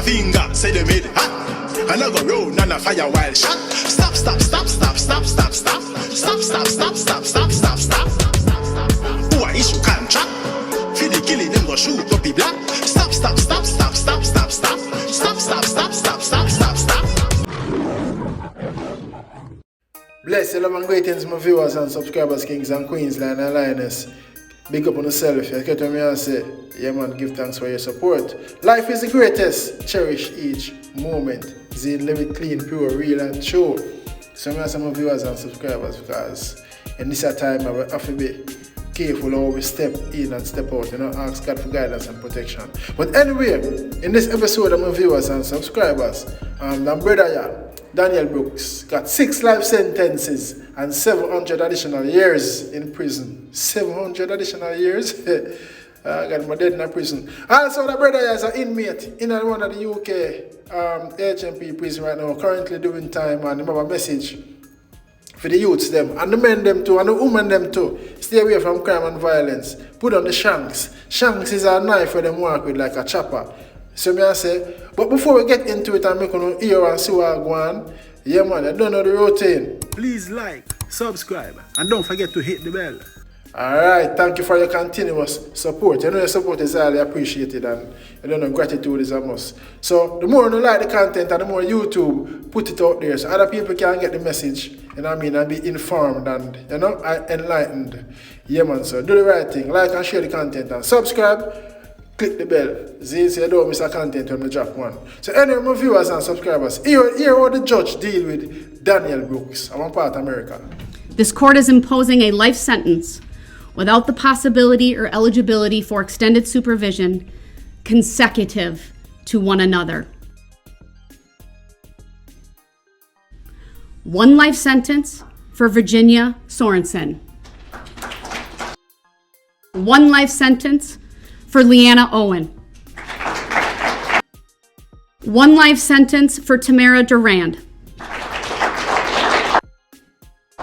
finger, say they made it hot. And I go round and I fire wild shot. Stop, stop, stop, stop, stop, stop, stop. Stop, stop, stop, stop, stop, stop, stop. Who I issue contract? For the killing them go shoot up the black. Stop, stop, stop, stop, stop, stop, stop. Stop, stop, stop, stop, stop, stop, stop. Bless you, love and greetings, my viewers and subscribers, kings and queens, line and lioness. Big up on yourself. You get what me and say, yeah man, give thanks for your support. Life is the greatest. Cherish each moment. Zine, live it clean, pure, real and true. So me and some viewers and subscribers, because in this time I have to be careful how we step in and step out, ask God for guidance and protection. But anyway, in this episode of my viewers and subscribers, my brother here, Daniel Brooks, got 6 life sentences and 700 additional years in prison. 700 additional years? I got my dead in a prison. Also, the brother is an inmate in one of the UK HMP prison right now, currently doing time, and he have a message for the youths them, and the men them too, and the women them too. Stay away from crime and violence. Put on the shanks. Shanks is a knife for them work with, like a chopper. So me I say, but before we get into it and make you hear and see what I go on, yeah man, I don't know the routine. Please like, subscribe, and don't forget to hit the bell. Alright, thank you for your continuous support. You know your support is highly appreciated, and gratitude is a must. So the more you like the content and the more YouTube put it out there so other people can get the message, and be informed and enlightened. Yeah man, so do the right thing, like and share the content and subscribe. Click the bell, so you don't miss a content when we drop one. So anyway, my viewers and subscribers, here how the judge deal with Daniel Brooks. I'm a part of America. This court is imposing a life sentence without the possibility or eligibility for extended supervision consecutive to one another. 1 life sentence for Virginia Sorensen. 1 life sentence for Leanna Owen. 1 life sentence for Tamara Durand.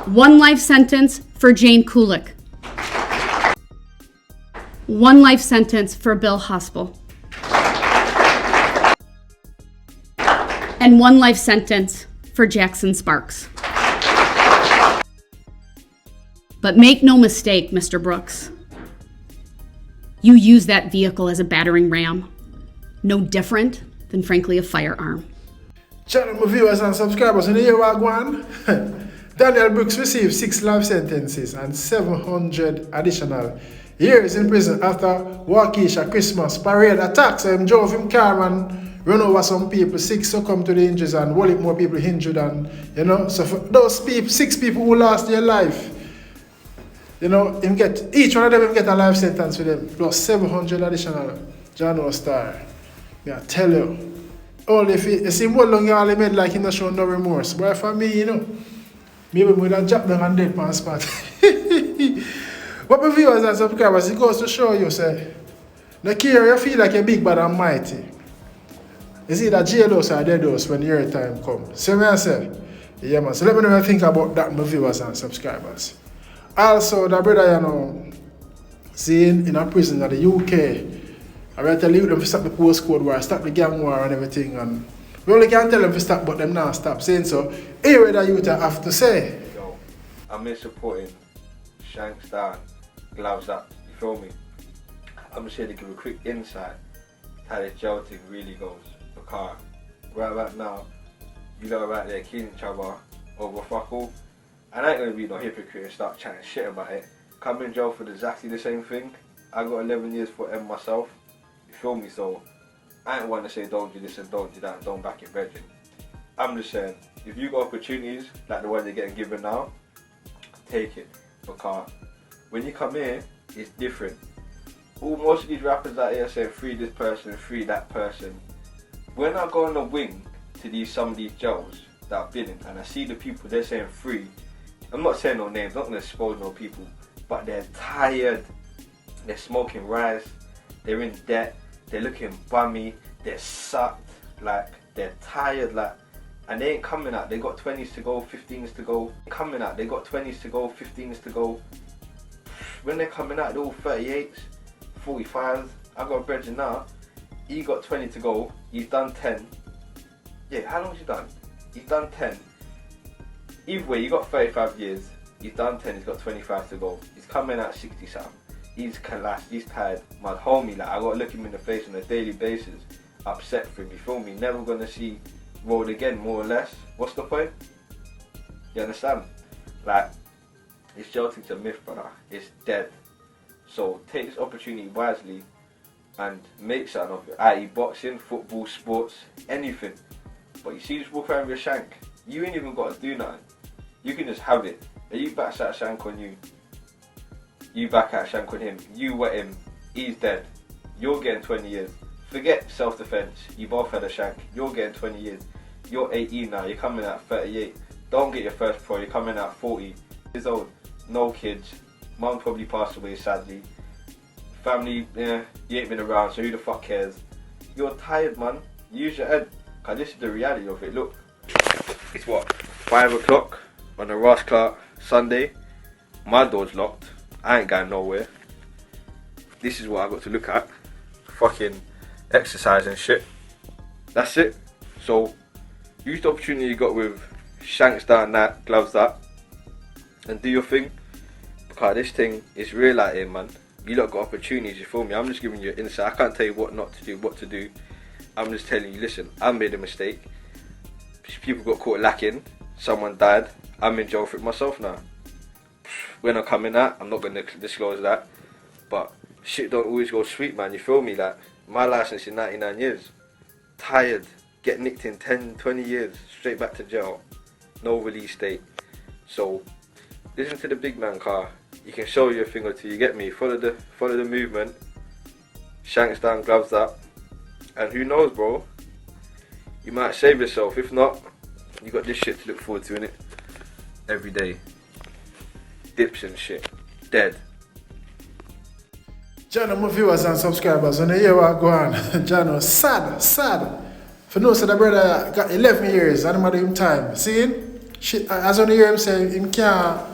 1 life sentence for Jane Kulik. 1 life sentence for Bill Hospel. And 1 life sentence for Jackson Sparks. But make no mistake, Mr. Brooks. You use that vehicle as a battering ram. No different than, frankly, a firearm. Channel my viewers and subscribers, you hear what I go on? Daniel Brooks received 6 life sentences and 700 additional years in prison after Waukesha Christmas parade attack. So him drove him car and run over some people, 6 succumbed to the injuries and whole heap more people injured, and so for those people, 6 people who lost their life, each one of them get a life sentence for them, plus 700 additional. John Star. I tell you, only if you see more long you only made like not show no remorse. But for me, maybe we would have dropped down and dead on spot. But my viewers and subscribers, it goes to show you, say, the care you feel like you're big bad and mighty. It's either jailhouse or deadhouse when your time comes. So I say, yeah man, so let me know what you think about that, my viewers and subscribers. Also, the brother, seeing in a prison in the UK, I will tell you them to stop the postcode war, stop the gang war and everything, and we only can tell them to stop, but them not stop saying so. Hear what the youth have to say. Yo, I'm here supporting Shanks down, gloves up, you feel me? I'm just here to give a quick insight how this jail thing really goes. Because right now, you lot are right there killing each other over fuck all. And I ain't gonna be no hypocrite and start chatting shit about it. Come in jail for exactly the same thing. I got 11 years for M myself. You feel me? So I ain't want to say don't do this and don't do that and don't back it, brethren. I'm just saying, if you got opportunities like the one you're getting given now, take it. Because when you come here, it's different. Most of these rappers out here saying free this person, free that person. When I go on the wing to some of these jails that I've been in, and I see the people they're saying free, I'm not saying no names, not gonna expose no people, but they're tired, they're smoking rice, they're in debt, they're looking bummy, they're sucked, like they're tired, like, and they ain't coming out. They got 20s to go, 15s to go. Coming out, they got 20s to go, 15s to go. When they're coming out, they're all 38s, 45s. I got a brethren now. he got 20 to go, he's done 10. Yeah, how long has he done? He's done 10. Either way, you got 35 years, he's done 10, he's got 25 to go. He's coming out 60 something. He's collapsed, he's tired. My homie, like, I gotta look him in the face on a daily basis, upset for him, you feel me? Never gonna see road again, more or less. What's the point? You understand? Like, it's jolting's a myth, brother. It's dead. So take this opportunity wisely and make something of it. i.e. boxing, football, sports, anything. But you see, just walk around with a shank. You ain't even got to do nothing. You can just have it. And you back that shank on you. You back out shank on him. You wet him. He's dead. You're getting 20 years. Forget self-defense. You both had a shank. You're getting 20 years. You're 18 now. You're coming out 38. Don't get your first pro. You're coming out 40 years old. No kids. Mum probably passed away sadly. Family, you ain't been around, so who the fuck cares? You're tired, man. Use your head. Cause this is the reality of it. Look, it's what, 5 o'clock on a Ross Clark Sunday. My door's locked. I ain't going nowhere. This is what I got to look at. Fucking exercise and shit. That's it. So use the opportunity you got with shanks down that, gloves that, and do your thing. Because this thing is real out here, man. You lot got opportunities, you feel me? I'm just giving you insight. I can't tell you what not to do, what to do. I'm just telling you, listen, I made a mistake. People got caught lacking. Someone died. I'm in jail for it myself now. When I'm coming out, I'm not going to disclose that. But shit don't always go sweet, man. You feel me? Like, my license is 99 years. Tired. Get nicked in 10, 20 years. Straight back to jail. No release date. So, listen to the big man, car. You can show you a thing or two, you get me? Follow the movement. Shanks down, gloves up. And who knows, bro? You might save yourself. If not, you got this shit to look forward to, innit? Every day. Dips and shit. Dead. Jano, my viewers and subscribers, when you hear what go on, Jano, sad. For no, so the brother got 11 years, and I'm him time. See? Shit, as on hear him say, him can't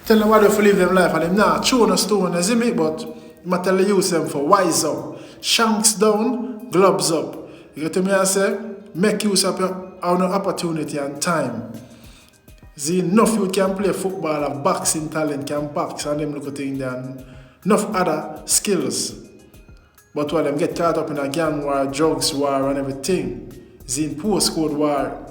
tell them what they live them life, and them nah, chew on a stone, you see me? But I tell the youth them for wise up. Shanks down, gloves up. You get to me and say, make use of your opportunity and time. See, enough you can play football, have boxing talent, can box, and them look at things there, and enough other skills. But while them get caught up in a gang war, drugs war, and everything, see, in postcode war.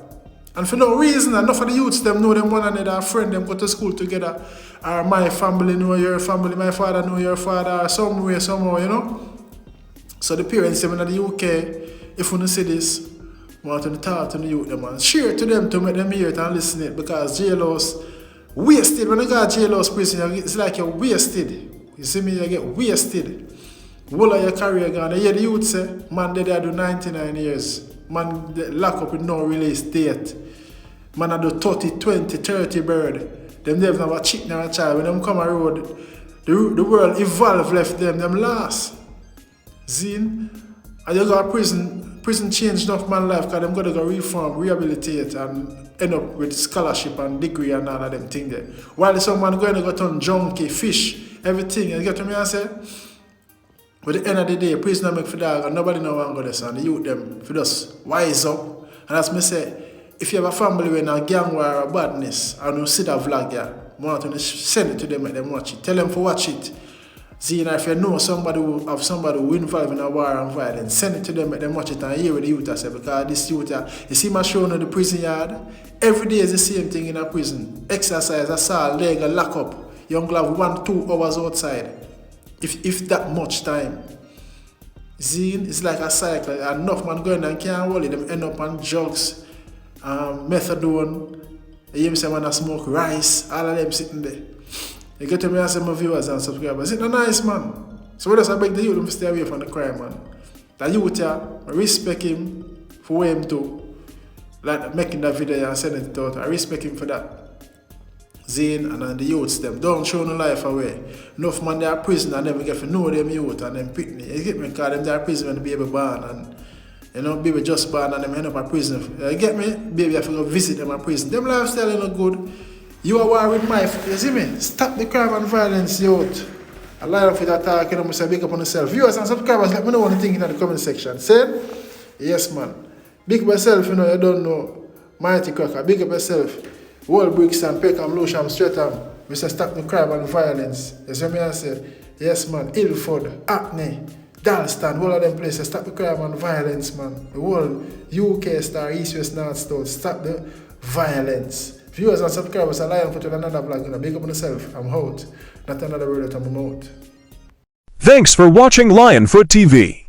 And for no reason, enough of the youths, them know them one another, friend, them go to school together. Or my family know your family, my father know your father, or somewhere, somehow, you know. So the parents, them in the UK, if you don't see this, want to talk to the youth, them, and share to them to make them hear it and listen it. Because jailhouse, wasted. When you got jailhouse prison, it's like you're wasted. You see me, you get wasted. Whole of your career gone. You hear the youth say, man, they do 99 years. Man, they lock up with no release date. Man, I do 30, 20, 30 bird. Them never have a chick, never a child. When them come on road, the world evolve left them last. Zine, and you go to prison changed enough man life because them got to go reform, rehabilitate and end up with scholarship and degree and all of them things there. While some man going to go turn junkie, fish, everything. You get to me and say? But at the end of the day, prison make for dog and nobody know what I'm going to say. And the youth them for just wise up. And as me say, if you have a family with a gang war or badness, and you see that vlog there, I want to send it to them, make them watch it. Tell them to watch it. See, if you know somebody who involved in a war and violence, send it to them, make them watch it and hear what the youth say. Because this youth, you see my show in the prison yard, every day is the same thing in a prison. Exercise, assault, leg, lock up. You only have 1-2 hours outside. If that much time. See, it's like a cycle. Enough man going and can't hold it. Them end up on drugs, methadone. You hear me say man a smoke rice, all of them sitting there. You get to me and say my viewers and subscribers, it's not nice, man. So what does I beg the youth to stay away from the crime, man? The youth here, I respect him for what him do. Like making that video and sending it out. I respect him for that. Zane and the youths them don't show no life away. Enough man they are prison and never get to know them youth and them pitney. You get me? Because them they are prison when the baby born and you know, baby just born and them end up in prison. You get me? Baby have to go visit them in prison. Them lifestyle is not good. You are war with my, you see me? Stop the crime and violence, youth. A line of it attack, you know, say big up on yourself. Viewers and subscribers, let me know what you think in the comment section. Say, yes, man. Big up yourself, you know, you don't know. Mighty Cracker, big up yourself. Wall Brixton, Peckham, Lewisham, Streatham. We say stop the crime and violence. You see me I say? Yes, man. Ilford, Hackney, Dalston, all of them places. Stop the crime and violence, man. The whole UK star, East, West, North, South. Stop the violence. Viewers and subscribers, I line for another vlog. You know, big up on yourself. I'm out. Not another word out of my mouth. Thanks for watching Lionfoot TV.